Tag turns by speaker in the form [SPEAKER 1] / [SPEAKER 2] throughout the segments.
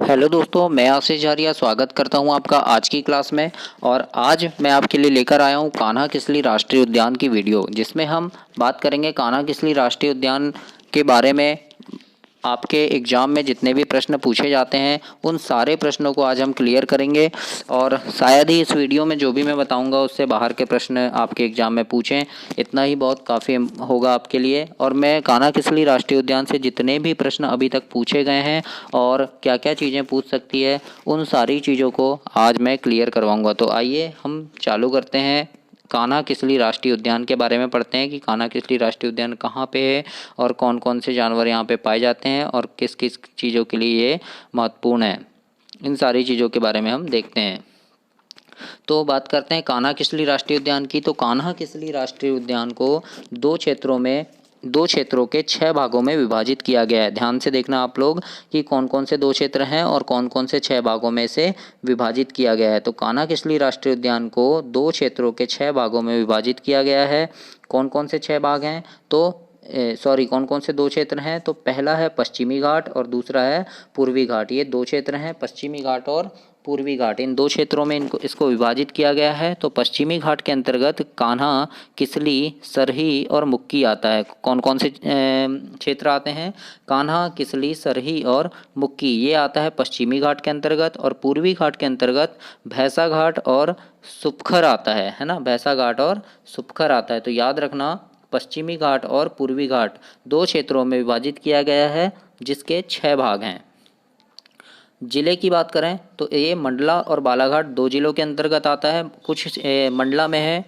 [SPEAKER 1] Hello दोस्तों, मैं आशीष आर्या स्वागत करता हूं आपका आज की क्लास में। और आज मैं आपके लिए लेकर आया हूं कान्हा किसली राष्ट्रीय उद्यान की वीडियो, जिसमें हम बात करेंगे कान्हा किसली राष्ट्रीय उद्यान के बारे में। आपके एग्ज़ाम में जितने भी प्रश्न पूछे जाते हैं उन सारे प्रश्नों को आज हम क्लियर करेंगे। और शायद ही इस वीडियो में जो भी मैं बताऊंगा उससे बाहर के प्रश्न आपके एग्ज़ाम में पूछें, इतना ही बहुत काफ़ी होगा आपके लिए। और मैं कान्हा किसली राष्ट्रीय उद्यान से जितने भी प्रश्न अभी तक पूछे गए हैं और क्या क्या चीज़ें पूछ सकती है, उन सारी चीज़ों को आज मैं क्लियर करवाऊँगा। तो आइए हम चालू करते हैं। कान्हा किसली राष्ट्रीय उद्यान के बारे में पढ़ते हैं कि कान्हा किसली राष्ट्रीय उद्यान कहाँ पे है और कौन कौन से जानवर यहाँ पे पाए जाते हैं और किस किस चीज़ों के लिए ये महत्वपूर्ण है। इन सारी चीज़ों के बारे में हम देखते हैं। तो बात करते हैं कान्हा किसली राष्ट्रीय उद्यान की। तो कान्हा किसली राष्ट्रीय उद्यान को दो क्षेत्रों के 6 भागों में विभाजित किया गया है। ध्यान से देखना आप लोग कि कौन कौन से 2 क्षेत्र हैं और कौन कौन से 6 भागों में से विभाजित किया गया है। तो कान्हा किसली राष्ट्रीय उद्यान को 2 क्षेत्रों के 6 भागों में विभाजित किया गया है। कौन कौन से 6 भाग हैं? कौन कौन से 2 क्षेत्र हैं? तो पहला है पश्चिमी घाट और दूसरा है पूर्वी घाट। ये 2 क्षेत्र हैं, पश्चिमी घाट और पूर्वी घाट। इन 2 क्षेत्रों में इसको विभाजित किया गया है। तो पश्चिमी घाट के अंतर्गत कान्हा, किसली, सरही और मुक्की आता है। कौन कौन से क्षेत्र आते हैं? कान्हा, किसली, सरही और मुक्की, ये आता है पश्चिमी घाट के अंतर्गत। और पूर्वी घाट के अंतर्गत भैंसा घाट और सुपखर आता है ना। भैंसा घाट और सुपखर आता है। तो याद रखना, पश्चिमी घाट और पूर्वी घाट 2 क्षेत्रों में विभाजित किया गया है, जिसके 6 भाग हैं। जिले की बात करें तो ये मंडला और बालाघाट 2 जिलों के अंतर्गत आता है। कुछ मंडला में है,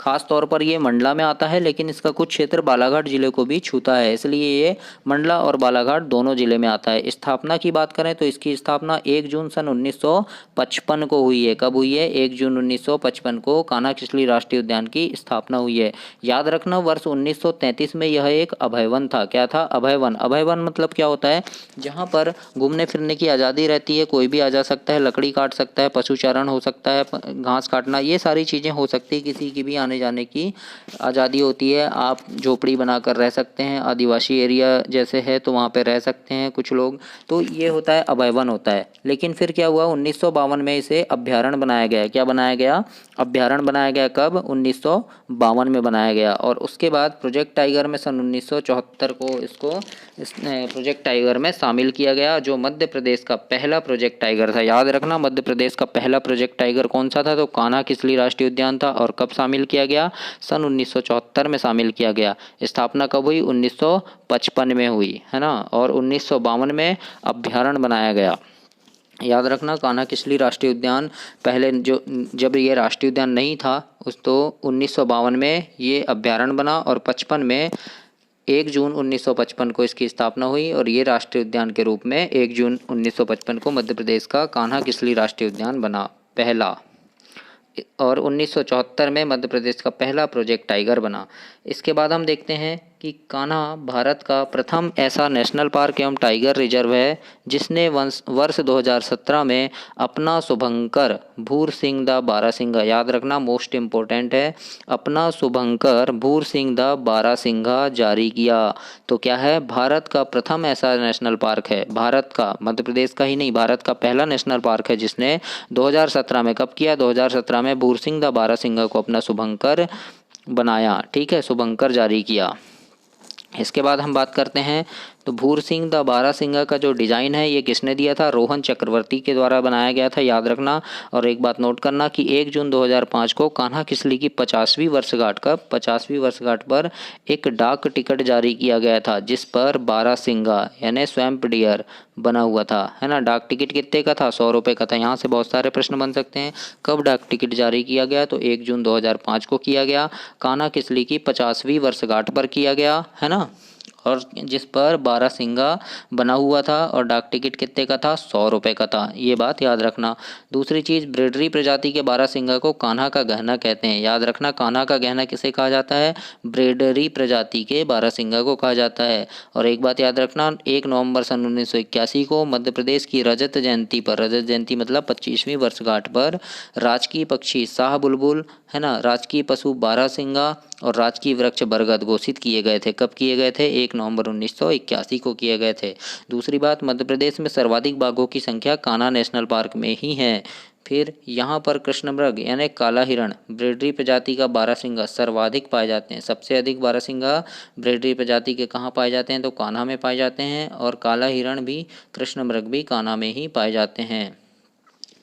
[SPEAKER 1] खास तौर पर ये मंडला में आता है, लेकिन इसका कुछ क्षेत्र बालाघाट जिले को भी छूता है, इसलिए ये मंडला और बालाघाट दोनों जिले में आता है। स्थापना की बात करें तो इसकी स्थापना 1 जून सन 1955 को हुई है। कब हुई है? 1 जून 1955 को कान्हा किसली राष्ट्रीय उद्यान की स्थापना हुई है। याद रखना, वर्ष 1933 में यह एक अभयवन था। क्या था? अभयवन। अभयवन मतलब क्या होता है? जहाँ पर घूमने फिरने की आज़ादी रहती है, कोई भी आ जा सकता है, लकड़ी काट सकता है, पशुचारण हो सकता है, घास काटना, ये सारी चीज़ें हो सकती है। किसी की भी आने जाने की आज़ादी होती है। आप झोपड़ी बनाकर रह सकते हैं, आदिवासी एरिया जैसे है तो वहाँ पे रह सकते हैं कुछ लोग। तो ये होता है, अभयवन होता है। लेकिन फिर क्या हुआ? 1952 में इसे अभ्यारण्य बनाया गया। क्या बनाया गया? अभ्यारण्य बनाया गया। कब? 1952 में बनाया गया। और उसके बाद प्रोजेक्ट टाइगर में सन 1974 को इसको प्रोजेक्ट टाइगर में शामिल किया गया, जो मध्य प्रदेश का पहला प्रोजेक्ट टाइगर था। याद रखना, मध्य प्रदेश का पहला प्रोजेक्ट टाइगर कौन सा था? तो कान्हा किसली राष्ट्रीय उद्यान था। और कब शामिल किया गया? सन 1974 में शामिल किया गया। स्थापना कब हुई? 1955 में हुई, है ना। और 1952 में अभ्यारण्य बनाया गया। याद रखना, कान्हा किसली राष्ट्रीय उद्यान पहले जब ये राष्ट्रीय उद्यान नहीं था उस तो 1952 में ये अभ्यारण्य बना और 55 में 1 जून 1955 को इसकी स्थापना हुई। और ये राष्ट्रीय उद्यान के रूप में 1 जून 1955 को मध्य प्रदेश का कान्हा किसली राष्ट्रीय उद्यान बना, पहला। और 1974 में मध्य प्रदेश का पहला प्रोजेक्ट टाइगर बना। इसके बाद हम देखते हैं कि कान्हा भारत का प्रथम ऐसा नेशनल पार्क एवं टाइगर रिजर्व है जिसने वर्ष 2017 में अपना शुभंकर भूर सिंह द बारासिंगा, याद रखना मोस्ट इम्पोर्टेंट है, अपना शुभंकर भूर सिंह द बारासिंगा जारी किया। तो क्या है? भारत का प्रथम ऐसा नेशनल पार्क है, भारत का, मध्य प्रदेश का ही नहीं, भारत का पहला नेशनल पार्क है जिसने 2017 में, कब किया? 2017 में भूर सिंह द बारासिंगा को अपना शुभंकर बनाया। ठीक है, शुभंकर जारी किया। इसके बाद हम बात करते हैं तो भूर सिंह द बारासिंगा का जो डिज़ाइन है ये किसने दिया था? रोहन चक्रवर्ती के द्वारा बनाया गया था, याद रखना। और एक बात नोट करना कि 1 जून 2005 को कान्हा किसली की 50वीं वर्षगांठ, कब? 50वीं वर्षगांठ पर एक डाक टिकट जारी किया गया था जिस पर बारासिंगा यानी स्वैम्प डियर बना हुआ था, है ना। डाक टिकट कितने का था? 100 रुपये का था। यहाँ से बहुत सारे प्रश्न बन सकते हैं। कब डाक टिकट जारी किया गया? तो 1 जून 2005 को किया गया। कान्हा किसली की 50वीं वर्षगांठ पर किया गया, है ना। और जिस पर बारासिंगा बना हुआ था और डाक टिकट कितने का था? 100 रुपये का था। ये बात याद रखना। दूसरी चीज़, ब्रेडरी प्रजाति के बारासिंगा को कान्हा का गहना कहते हैं। याद रखना, कान्हा का गहना किसे कहा जाता है? ब्रेडरी प्रजाति के बारासिंगा को कहा जाता है। और एक बात याद रखना, 1 नवंबर सन 1981 को मध्य प्रदेश की रजत जयंती पर, रजत जयंती मतलब 25वीं वर्षगांठ पर, राजकीय पक्षी शाह बुलबुल, है ना, राजकीय पशु बारासिंगा और राजकीय वृक्ष बरगद घोषित किए गए थे। कब किए गए थे? 1 नवंबर 1981 को किए गए थे। दूसरी बात, मध्य प्रदेश में सर्वाधिक बाघों की संख्या कान्हा नेशनल पार्क में ही है। फिर यहाँ पर कृष्णमृग यानी काला हिरण ब्रेडरी प्रजाति का बारहसिंगा सर्वाधिक पाए जाते हैं। सबसे अधिक बारहसिंगा ब्रेडरी प्रजाति के कहाँ पाए जाते हैं? तो कान्हा में पाए जाते हैं, और काला हिरण भी, कृष्णमृग भी कान्हा में ही पाए जाते हैं।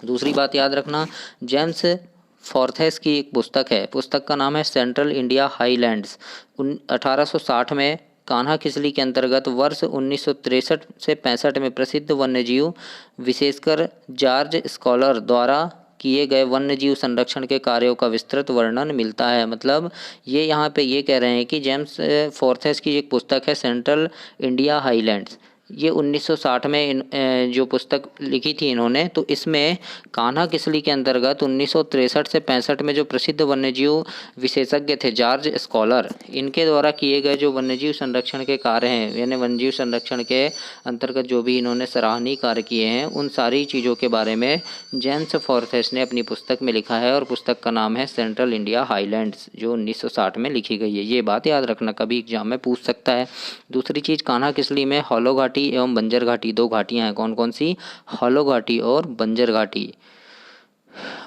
[SPEAKER 1] दूसरी बात याद रखना, जेम्स फॉर्थेस की एक पुस्तक है, पुस्तक का नाम है सेंट्रल इंडिया हाईलैंड्स। 1860 में कान्हा किसली के अंतर्गत वर्ष 1963 से 65 में प्रसिद्ध वन्यजीव विशेषकर जॉर्ज स्कॉलर द्वारा किए गए वन्यजीव संरक्षण के कार्यों का विस्तृत वर्णन मिलता है। मतलब ये यहाँ पे ये कह रहे हैं कि जेम्स फॉर्थेस की एक पुस्तक है सेंट्रल इंडिया हाईलैंड्स, ये 1960 में जो पुस्तक लिखी थी इन्होंने, तो इसमें कान्हा किसली के अंतर्गत 1963 से 65 में जो प्रसिद्ध वन्यजीव विशेषज्ञ थे जॉर्ज स्कॉलर, इनके द्वारा किए गए जो वन्यजीव संरक्षण के कार्य हैं, यानी वन्यजीव संरक्षण के अंतर्गत जो भी इन्होंने सराहनीय कार्य किए हैं, उन सारी चीज़ों के बारे में जेम्स फॉर्थेस ने अपनी पुस्तक में लिखा है, और पुस्तक का नाम है सेंट्रल इंडिया हाईलैंड्स, जो 1960 में लिखी गई है। ये बात याद रखना, कभी एग्जाम में पूछ सकता है। दूसरी चीज़, कान्हा किसली में हॉलो घाटी एवं बंजर घाटी, दो घाटियां हैं। कौन कौन सी? हॉलो घाटी और बंजर घाटी।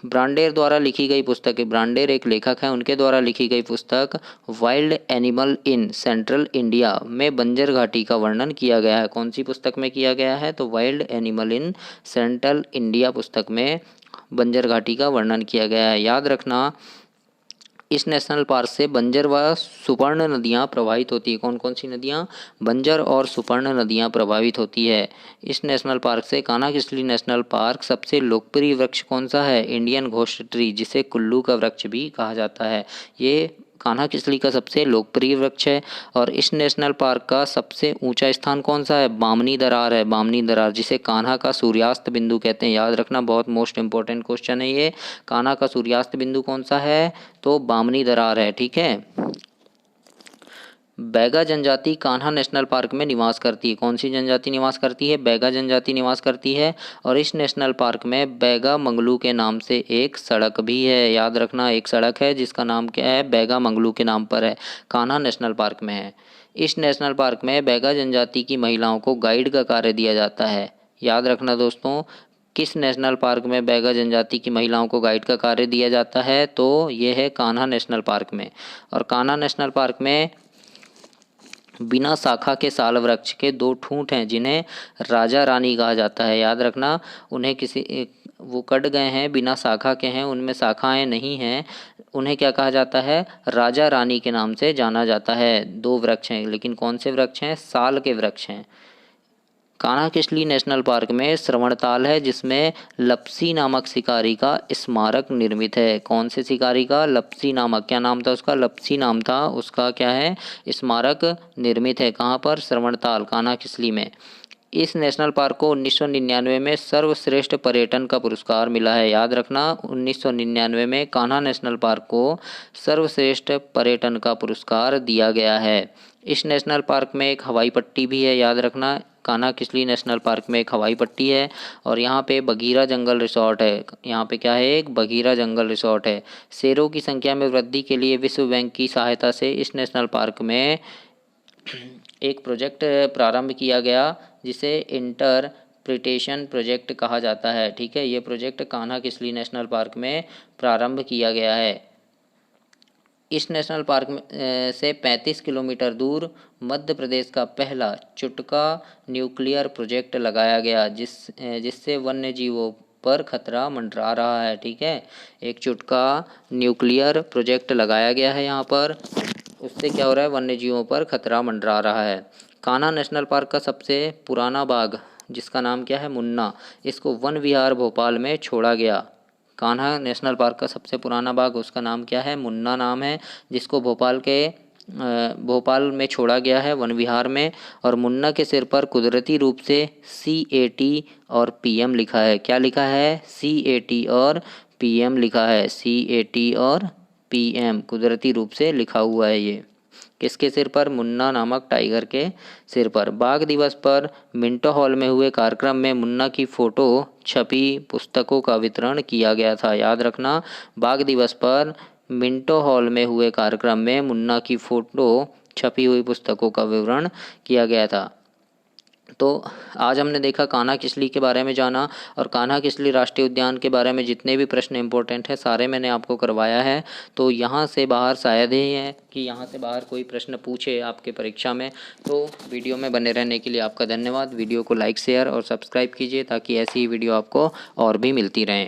[SPEAKER 1] ब्रांडेर द्वारा लिखी गई पुस्तक है, ब्रांडेर एक लेखक है, उनके द्वारा लिखी गई पुस्तक wild animal in central India में बंजर घाटी का वर्णन किया गया है। कौन सी पुस्तक में किया गया है? तो wild animal in central India पुस्तक में बंजर घाटी का वर्णन किया गया है। याद रखना, इस नेशनल पार्क से बंजर व सुपर्ण नदियाँ प्रवाहित होती है। कौन कौन सी नदियाँ? बंजर और सुपर्ण नदियाँ प्रभावित होती है। इस नेशनल पार्क से कान्हा किसली नेशनल पार्क सबसे लोकप्रिय वृक्ष कौन सा है? इंडियन घोस्ट ट्री, जिसे कुल्लू का वृक्ष भी कहा जाता है। ये कान्हा किसली का सबसे लोकप्रिय वृक्ष है। और इस नेशनल पार्क का सबसे ऊंचा स्थान कौन सा है? बामनी दरार है, बामनी दरार, जिसे कान्हा का सूर्यास्त बिंदु कहते हैं। याद रखना, बहुत मोस्ट इंपॉर्टेंट क्वेश्चन है ये। कान्हा का सूर्यास्त बिंदु कौन सा है? तो बामनी दरार है। ठीक है। बैगा जनजाति कान्हा नेशनल पार्क में निवास करती है। कौन सी जनजाति निवास करती है? बैगा जनजाति निवास करती है। और इस नेशनल पार्क में बैगा मंगलू के नाम से एक सड़क भी है। याद रखना, एक सड़क है जिसका नाम क्या है? बैगा मंगलू के नाम पर है, कान्हा नेशनल पार्क में है। इस नेशनल पार्क में बैगा जनजाति की महिलाओं को गाइड का कार्य दिया जाता है। याद रखना दोस्तों, किस नेशनल पार्क में बैगा जनजाति की महिलाओं को गाइड का कार्य दिया जाता है? तो ये है कान्हा नेशनल पार्क में। और कान्हा नेशनल पार्क में बिना शाखा के साल वृक्ष के दो ठूंठ हैं, जिन्हें राजा रानी कहा जाता है। याद रखना, उन्हें वो कट गए हैं, बिना शाखा के हैं, उनमें शाखाएं नहीं हैं, उन्हें क्या कहा जाता है? राजा रानी के नाम से जाना जाता है। दो वृक्ष हैं, लेकिन कौन से वृक्ष हैं? साल के वृक्ष हैं। कान्हा किसली नेशनल पार्क में श्रवणताल है, जिसमें लपसी नामक शिकारी का स्मारक निर्मित है। कौन से शिकारी का? लपसी नामक, क्या नाम था उसका? लपसी नाम था उसका, क्या है? स्मारक निर्मित है। कहाँ पर? श्रवणताल, कान्हा किसली में। इस नेशनल पार्क को 1999 में सर्वश्रेष्ठ पर्यटन का पुरस्कार मिला है। याद रखना, 1999 में कान्हा नेशनल पार्क को सर्वश्रेष्ठ पर्यटन का पुरस्कार दिया गया है। इस नेशनल पार्क में एक हवाई पट्टी भी है। याद रखना, कान्हा किसली नेशनल पार्क में एक हवाई पट्टी है। और यहाँ पे बगीरा जंगल रिसोर्ट है। यहाँ पे क्या है? एक बगीरा जंगल रिसोर्ट है। शेरों की संख्या में वृद्धि के लिए विश्व बैंक की सहायता से इस नेशनल पार्क में एक प्रोजेक्ट प्रारंभ किया गया, जिसे इंटरप्रिटेशन प्रोजेक्ट कहा जाता है। ठीक है, ये project Kanha Kisli national park में प्रारंभ किया गया है। इस नेशनल पार्क से 35 किलोमीटर दूर मध्य प्रदेश का पहला चुटका न्यूक्लियर प्रोजेक्ट लगाया गया, जिससे वन्य जीवों पर खतरा मंडरा रहा है। ठीक है, एक चुटका न्यूक्लियर प्रोजेक्ट लगाया गया है यहाँ पर, उससे क्या हो रहा है? वन्य जीवों पर खतरा मंडरा रहा है। कान्हा नेशनल पार्क का सबसे पुराना बाघ, जिसका नाम क्या है? मुन्ना, इसको वन विहार भोपाल में छोड़ा गया। कान्हा नेशनल पार्क का सबसे पुराना बाघ, उसका नाम क्या है? मुन्ना नाम है, जिसको भोपाल में छोड़ा गया है वन विहार में। और मुन्ना के सिर पर कुदरती रूप से CAT और PM लिखा है। क्या लिखा है? CAT और PM लिखा है। CAT और PM कुदरती रूप से लिखा हुआ है। ये किसके सिर पर? मुन्ना नामक टाइगर के सिर पर। बाघ दिवस पर मिंटो हॉल में हुए कार्यक्रम में मुन्ना की फोटो छपी पुस्तकों का वितरण किया गया था। याद रखना, बाघ दिवस पर मिंटो हॉल में हुए कार्यक्रम में मुन्ना की फ़ोटो छपी हुई पुस्तकों का विवरण किया गया था। तो आज हमने देखा कान्हा किसली के बारे में जाना, और कान्हा किसली राष्ट्रीय उद्यान के बारे में जितने भी प्रश्न इंपॉर्टेंट हैं सारे मैंने आपको करवाया है। तो यहाँ से बाहर शायद ही है कि यहाँ से बाहर कोई प्रश्न पूछे आपके परीक्षा में। तो वीडियो में बने रहने के लिए आपका धन्यवाद। वीडियो को लाइक शेयर और सब्सक्राइब कीजिए ताकि ऐसी ही वीडियो आपको और भी मिलती रहें।